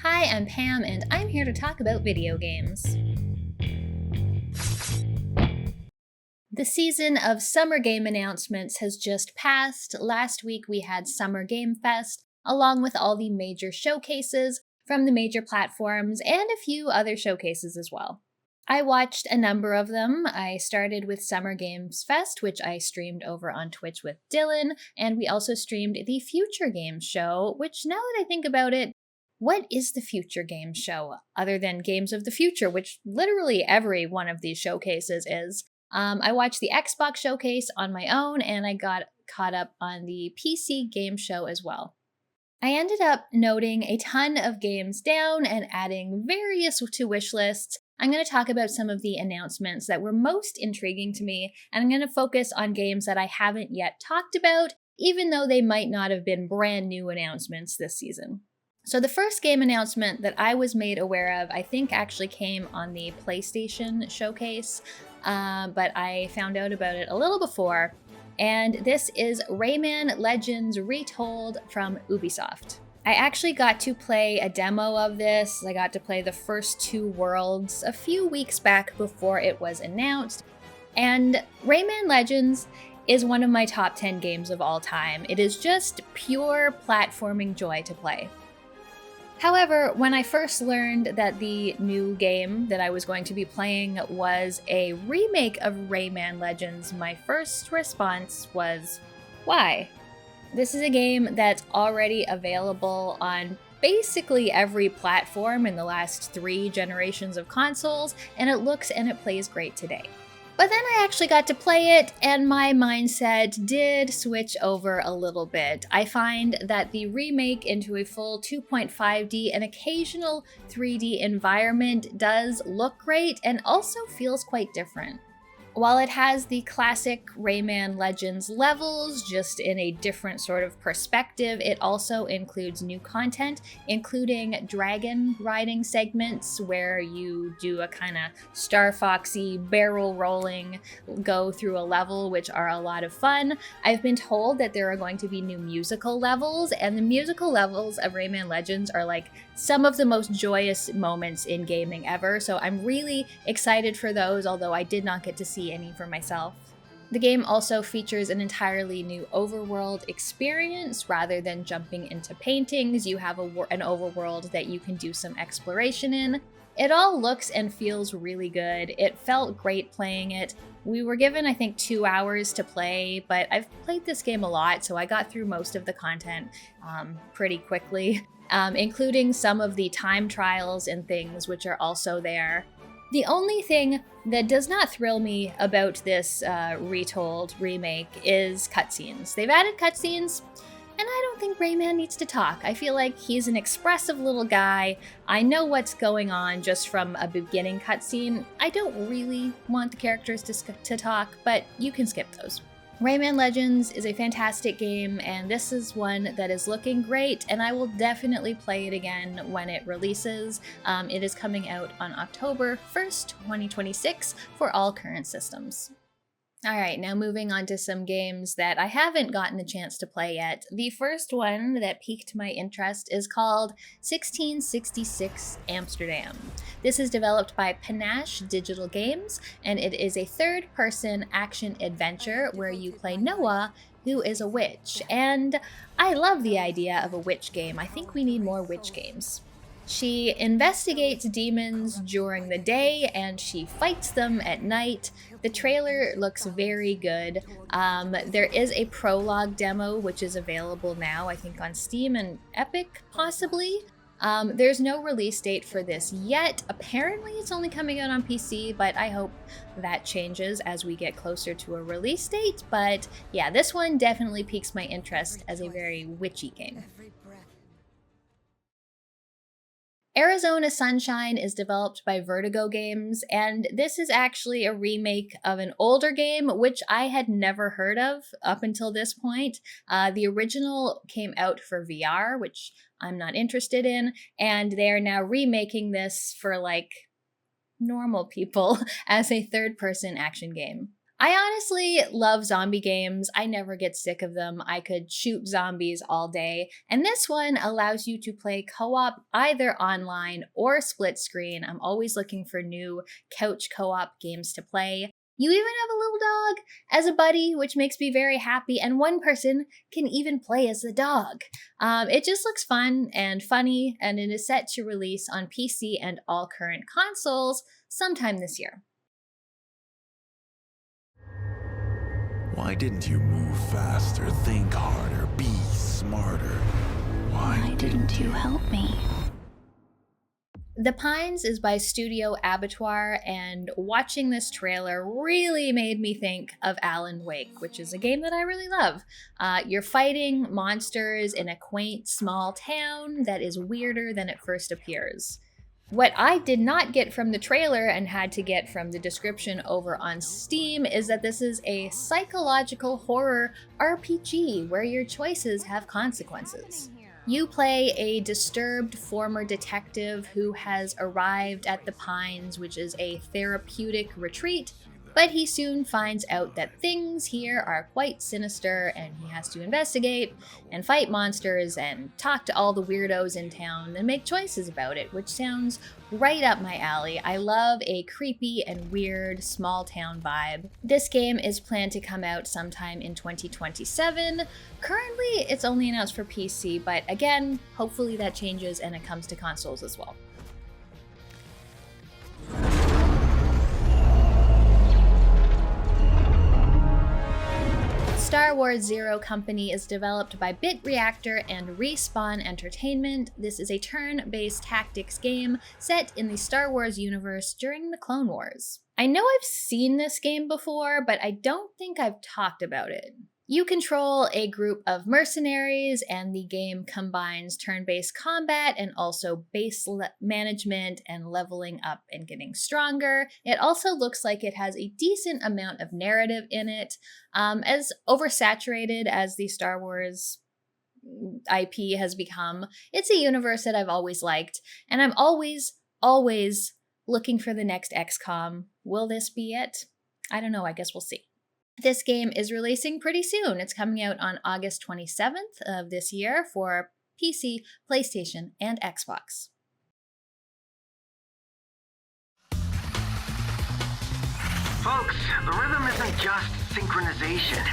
Hi, I'm Pam, and I'm here to talk about video games. The season of summer game announcements has just passed. Last week we had Summer Game Fest, along with all the major showcases from the major platforms and a few other showcases as well. I watched a number of them. I started with Summer Games Fest, which I streamed over on Twitch with Dylan, and we also streamed the Future Games Show, which now that I think about it, what is the Future Games Show other than Games of the Future, which literally every one of these showcases is? I watched the Xbox showcase on my own, and I got caught up on the PC game show as well. I ended up noting a ton of games down and adding various to wish lists. I'm going to talk about some of the announcements that were most intriguing to me, and I'm going to focus on games that I haven't yet talked about, even though they might not have been brand new announcements this season. So the first game announcement that I was made aware of, I think actually came on the PlayStation showcase, but I found out about it a little before, and this is Rayman Legends Retold from Ubisoft. I actually got to play a demo of this. I got to play the first two worlds a few weeks back before it was announced, and Rayman Legends is one of my top 10 games of all time. It is just pure platforming joy to play. However, when I first learned that the new game that I was going to be playing was a remake of Rayman Legends, my first response was, why? This is a game that's already available on basically every platform in the last 3 generations of consoles, and it looks and it plays great today. But then I actually got to play it, and my mindset did switch over a little bit. I find that the remake into a full 2.5D and occasional 3D environment does look great and also feels quite different. While it has the classic Rayman Legends levels, just in a different sort of perspective, it also includes new content, including dragon riding segments where you do a kind of Star Foxy barrel rolling go through a level, which are a lot of fun. I've been told that there are going to be new musical levels, and the musical levels of Rayman Legends are like some of the most joyous moments in gaming ever, so I'm really excited for those, although I did not get to see any for myself. The game also features an entirely new overworld experience. Rather than jumping into paintings, you have an overworld that you can do some exploration in. It all looks and feels really good. It felt great playing it. We were given, I think, 2 hours to play, but I've played this game a lot, so I got through most of the content pretty quickly, including some of the time trials and things which are also there. The only thing that does not thrill me about this Retold remake is cutscenes. They've added cutscenes, and I don't think Rayman needs to talk. I feel like he's an expressive little guy. I know what's going on just from a beginning cutscene. I don't really want the characters to talk, but you can skip those. Rayman Legends is a fantastic game, and this is one that is looking great, and I will definitely play it again when it releases. It is coming out on October 1st, 2026 for all current systems. Alright, now moving on to some games that I haven't gotten the chance to play yet. The first one that piqued my interest is called 1666 Amsterdam. This is developed by Panache Digital Games, and it is a third-person action-adventure where you play Noah, who is a witch. And I love the idea of a witch game. I think we need more witch games. She investigates demons during the day and she fights them at night. The trailer looks very good. There is a prologue demo which is available now, I think on Steam and Epic possibly. There's no release date for this yet. Apparently it's only coming out on PC, but I hope that changes as we get closer to a release date. But yeah, this one definitely piques my interest as a very witchy game. Arizona Sunshine is developed by Vertigo Games, and this is actually a remake of an older game, which I had never heard of up until this point. The original came out for VR, which I'm not interested in, and they are now remaking this for, like, normal people as a third-person action game. I honestly love zombie games. I never get sick of them. I could shoot zombies all day. And this one allows you to play co-op either online or split screen. I'm always looking for new couch co-op games to play. You even have a little dog as a buddy, which makes me very happy. And one person can even play as the dog. It just looks fun and funny, and it is set to release on PC and all current consoles sometime this year. Why didn't you move faster, think harder, be smarter? Why didn't you help me? The Pines is by Studio Abattoir, and watching this trailer really made me think of Alan Wake, which is a game that I really love. You're fighting monsters in a quaint small town that is weirder than it first appears. What I did not get from the trailer and had to get from the description over on Steam is that this is a psychological horror RPG where your choices have consequences. You play a disturbed former detective who has arrived at the Pines, which is a therapeutic retreat, but he soon finds out that things here are quite sinister and he has to investigate and fight monsters and talk to all the weirdos in town and make choices about it, which sounds right up my alley. I love a creepy and weird small town vibe. This game is planned to come out sometime in 2027. Currently, it's only announced for PC, but again, hopefully that changes and it comes to consoles as well. Star Wars Zero Company is developed by Bit Reactor and Respawn Entertainment. This is a turn-based tactics game set in the Star Wars universe during the Clone Wars. I know I've seen this game before, but I don't think I've talked about it. You control a group of mercenaries, and the game combines turn-based combat and also base management and leveling up and getting stronger. It also looks like it has a decent amount of narrative in it. As oversaturated as the Star Wars IP has become, it's a universe that I've always liked, and I'm always looking for the next XCOM. Will this be it? I don't know, I guess we'll see. This game is releasing pretty soon. It's coming out on August 27th of this year for PC, PlayStation, and Xbox. Folks, the rhythm isn't just synchronization.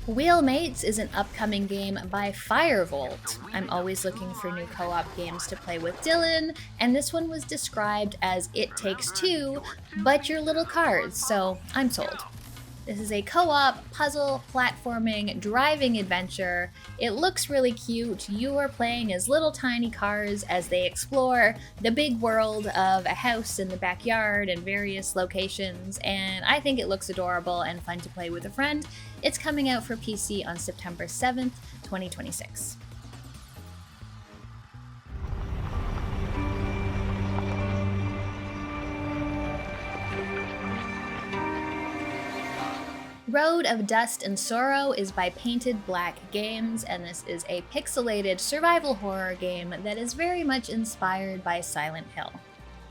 Wheelmates is an upcoming game by Firebolt. I'm always looking for new co-op games to play with Dylan, and this one was described as It Takes Two, but your little cards, so I'm sold. This is a co-op, puzzle, platforming, driving adventure. It looks really cute. You are playing as little tiny cars as they explore the big world of a house in the backyard and various locations, and I think it looks adorable and fun to play with a friend. It's coming out for PC on September 7th, 2026. Road of Dust and Sorrow is by Painted Black Games, and this is a pixelated survival horror game that is very much inspired by Silent Hill.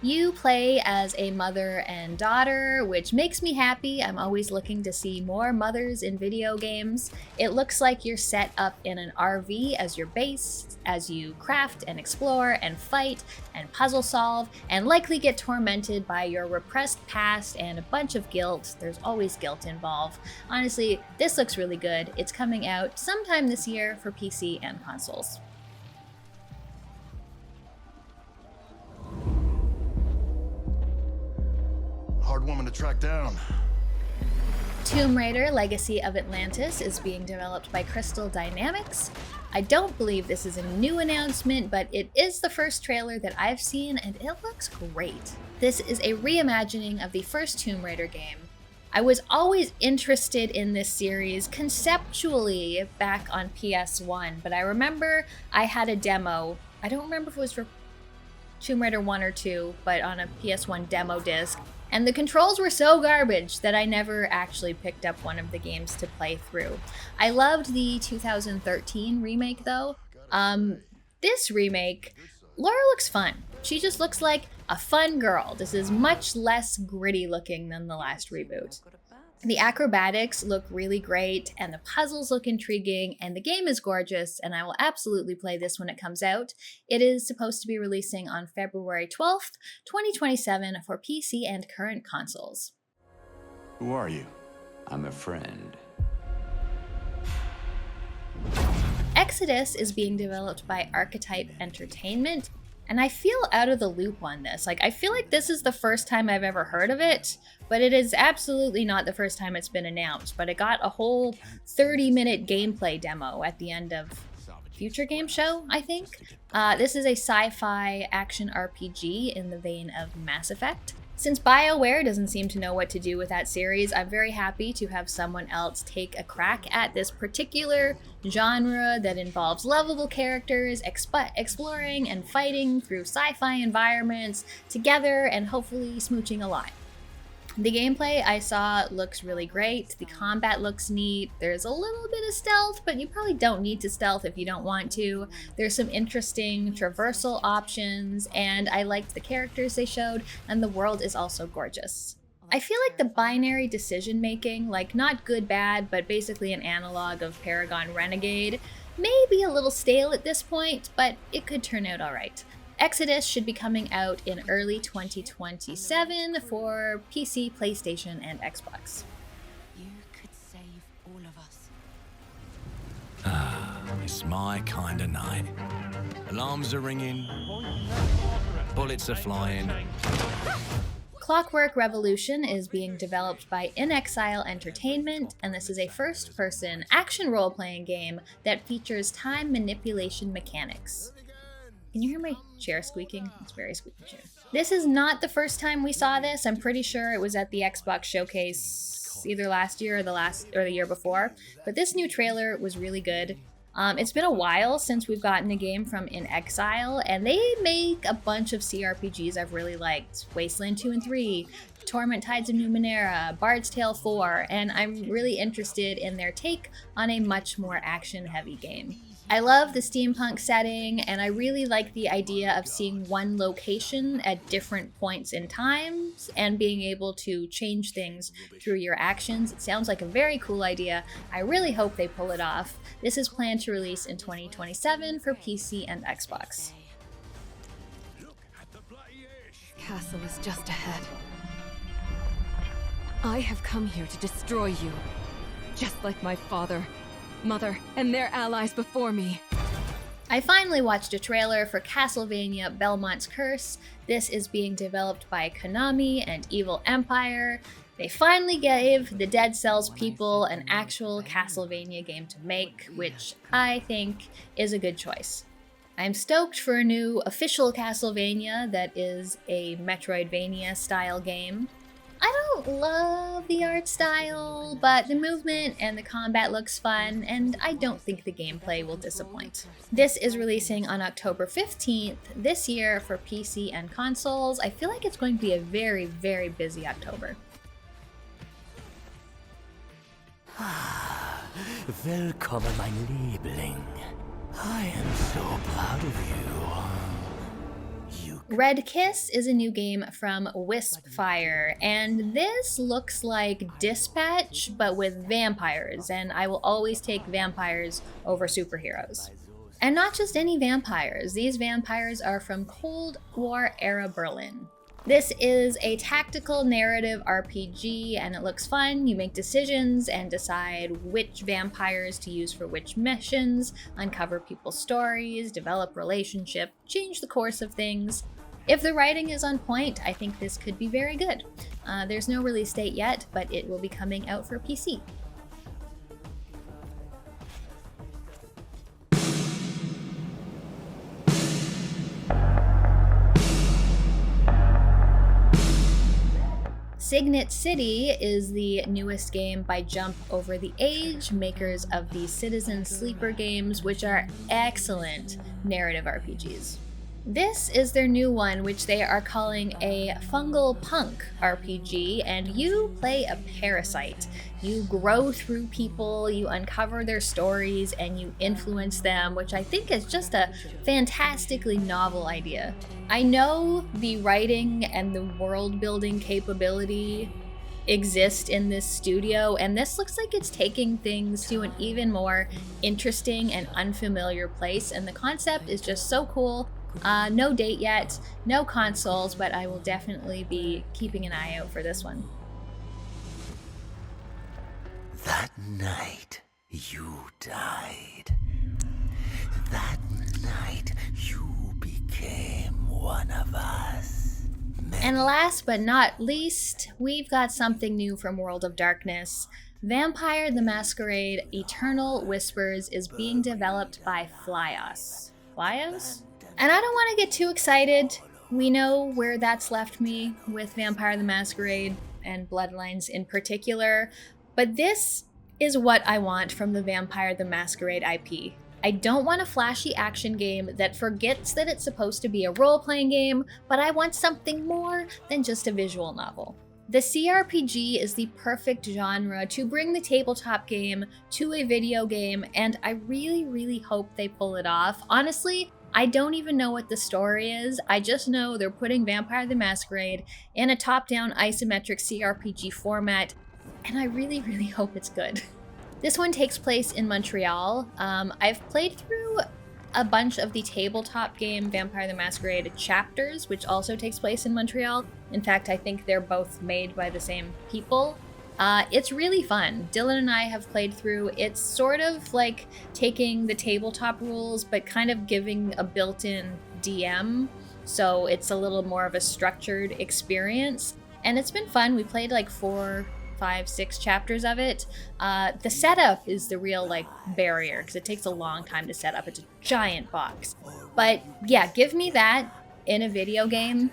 You play as a mother and daughter, which makes me happy. I'm always looking to see more mothers in video games. It looks like you're set up in an RV as your base, as you craft and explore and fight and puzzle solve, and likely get tormented by your repressed past and a bunch of guilt. There's always guilt involved. Honestly, this looks really good. It's coming out sometime this year for PC and consoles. Hard woman to track down. Tomb Raider: Legacy of Atlantis is being developed by Crystal Dynamics. I don't believe this is a new announcement, but it is the first trailer that I've seen, and it looks great. This is a reimagining of the first Tomb Raider game. I was always interested in this series conceptually back on PS1, but I remember I had a demo. I don't remember if it was for Tomb Raider 1 or 2, but on a PS1 demo disc. And the controls were so garbage that I never actually picked up one of the games to play through. I loved the 2013 remake though. This remake, Laura looks fun. She just looks like a fun girl. This is much less gritty looking than the last reboot. The acrobatics look really great, and the puzzles look intriguing, and the game is gorgeous, and I will absolutely play this when it comes out. It is supposed to be releasing on February 12th, 2027 for PC and current consoles. Who are you? I'm a friend. Exodus is being developed by Archetype Entertainment, and I feel out of the loop on this. I feel like this is the first time I've ever heard of it, but it is absolutely not the first time it's been announced. But it got a whole 30-minute gameplay demo at the end of Future Game Show, I think. This is a sci-fi action RPG in the vein of Mass Effect. Since BioWare doesn't seem to know what to do with that series, I'm very happy to have someone else take a crack at this particular genre that involves lovable characters, exploring and fighting through sci-fi environments together and hopefully smooching a lot. The gameplay I saw looks really great. The combat looks neat. There's a little bit of stealth, but you probably don't need to stealth if you don't want to. There's some interesting traversal options, and I liked the characters they showed, and the world is also gorgeous. I feel like the binary decision making, like not good bad, but basically an analog of Paragon Renegade, may be a little stale at this point, but it could turn out alright. Exodus should be coming out in early 2027 for PC, PlayStation, and Xbox. You could save all of us. It's my kind of night. Alarms are ringing, bullets are flying. Clockwork Revolution is being developed by In Exile Entertainment, and this is a first-person action role-playing game that features time manipulation mechanics. Can you hear my chair squeaking? It's very squeaky chair. This is not the first time we saw this. I'm pretty sure it was at the Xbox showcase either last year or the year before. But this new trailer was really good. It's been a while since we've gotten a game from In Exile, and they make a bunch of CRPGs I've really liked. Wasteland 2 and 3, Torment Tides of Numenera, Bard's Tale 4, and I'm really interested in their take on a much more action-heavy game. I love the steampunk setting, and I really like the idea of seeing one location at different points in time and being able to change things through your actions. It sounds like a very cool idea. I really hope they pull it off. This is planned to release in 2027 for PC and Xbox. Castle is just ahead. I have come here to destroy you, just like my father, mother, and their allies before me. I finally watched a trailer for Castlevania Belmont's Curse. This is being developed by Konami and Evil Empire. They finally gave the Dead Cells people an actual Castlevania game to make, which I think is a good choice. I'm stoked for a new official Castlevania that is a Metroidvania style game. I don't love the art style, but the movement and the combat looks fun, and I don't think the gameplay will disappoint. This is releasing on October 15th this year for PC and consoles. I feel like it's going to be a very, very busy October. Willkommen, mein Liebling. I am so proud of you. Red Kiss is a new game from Wispfire, and this looks like Dispatch, but with vampires, and I will always take vampires over superheroes. And not just any vampires, these vampires are from Cold War era Berlin. This is a tactical narrative RPG, and it looks fun. You make decisions and decide which vampires to use for which missions, uncover people's stories, develop relationships, change the course of things. If the writing is on point, I think this could be very good. There's no release date yet, but it will be coming out for PC. Signet City is the newest game by Jump Over the Age, makers of the Citizen Sleeper games, which are excellent narrative RPGs. This is their new one, which they are calling a fungal punk RPG, and you play a parasite. You grow through people, you uncover their stories, and you influence them, which I think is just a fantastically novel idea. I know the writing and the world building capability exist in this studio, and this looks like it's taking things to an even more interesting and unfamiliar place, and the concept is just so cool. No date yet, no consoles, but I will definitely be keeping an eye out for this one. That night, you died. That night, you became one of us. And last but not least, we've got something new from World of Darkness. Vampire the Masquerade Eternal Whispers is being developed by Flyos. Flyos? And I don't want to get too excited. We know where that's left me with Vampire the Masquerade and Bloodlines in particular, but this is what I want from the Vampire the Masquerade IP. I don't want a flashy action game that forgets that it's supposed to be a role-playing game, but I want something more than just a visual novel. The CRPG is the perfect genre to bring the tabletop game to a video game, and I really, really hope they pull it off. Honestly, I don't even know what the story is. I just know they're putting Vampire the Masquerade in a top-down isometric CRPG format, and I really, really hope it's good. This one takes place in Montreal. I've played through a bunch of the tabletop game Vampire the Masquerade chapters, which also takes place in Montreal. In fact, I think they're both made by the same people. It's really fun. Dylan and I have played through. It's sort of like taking the tabletop rules, but kind of giving a built-in DM. So it's a little more of a structured experience. And it's been fun. We played like 4, 5, 6 chapters of it. The setup is the real barrier because it takes a long time to set up. It's a giant box. But yeah, give me that in a video game.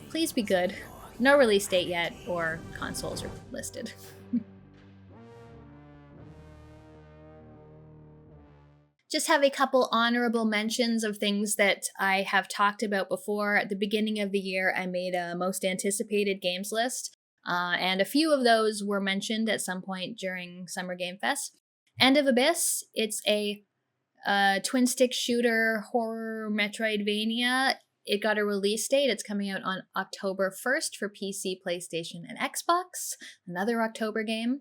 Please be good. No release date yet, or consoles are listed. Just have a couple honorable mentions of things that I have talked about before. At the beginning of the year, I made a most anticipated games list, and a few of those were mentioned at some point during Summer Game Fest. End of Abyss, it's a twin-stick shooter horror Metroidvania. It got a release date. It's coming out on October 1st for PC, PlayStation, and Xbox. Another October game.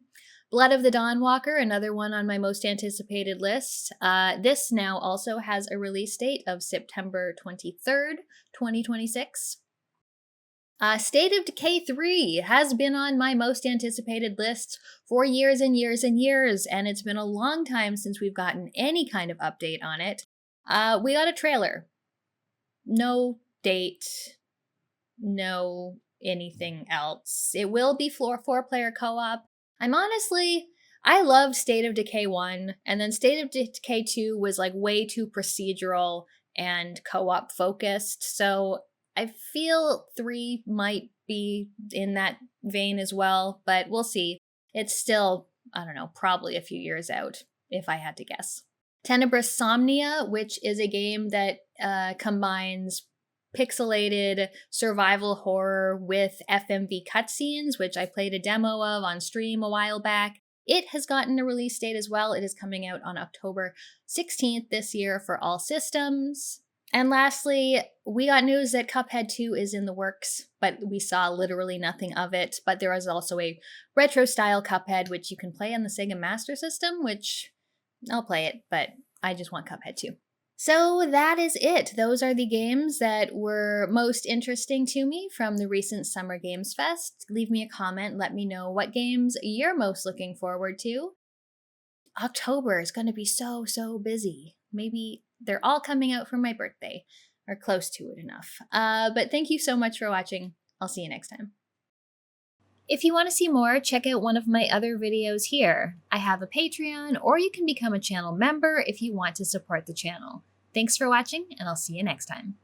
Blood of the Dawnwalker, another one on my most anticipated list. This now also has a release date of September 23rd, 2026. State of Decay 3 has been on my most anticipated list for years and years and years, and it's been a long time since we've gotten any kind of update on it. We got a trailer. No date, no anything else. It will be 4-player co-op. I loved State of Decay 1, and then State of Decay 2 was way too procedural and co-op focused, so I feel 3 might be in that vein as well, but we'll see. It's still, I don't know, probably a few years out, if I had to guess. Tenebrous Somnia, which is a game that combines pixelated survival horror with FMV cutscenes, which I played a demo of on stream a while back. It has gotten a release date as well. It is coming out on October 16th this year for all systems. And lastly, we got news that Cuphead 2 is in the works, but we saw literally nothing of it. But there is also a retro-style Cuphead, which you can play on the Sega Master System, which I'll play it, but I just want Cuphead 2. So that is it. Those are the games that were most interesting to me from the recent Summer Games Fest. Leave me a comment. Let me know what games you're most looking forward to. October is going to be so busy. Maybe they're all coming out for my birthday, or close to it enough. But thank you so much for watching. I'll see you next time. If you want to see more, check out one of my other videos here. I have a Patreon, or you can become a channel member if you want to support the channel. Thanks for watching, and I'll see you next time.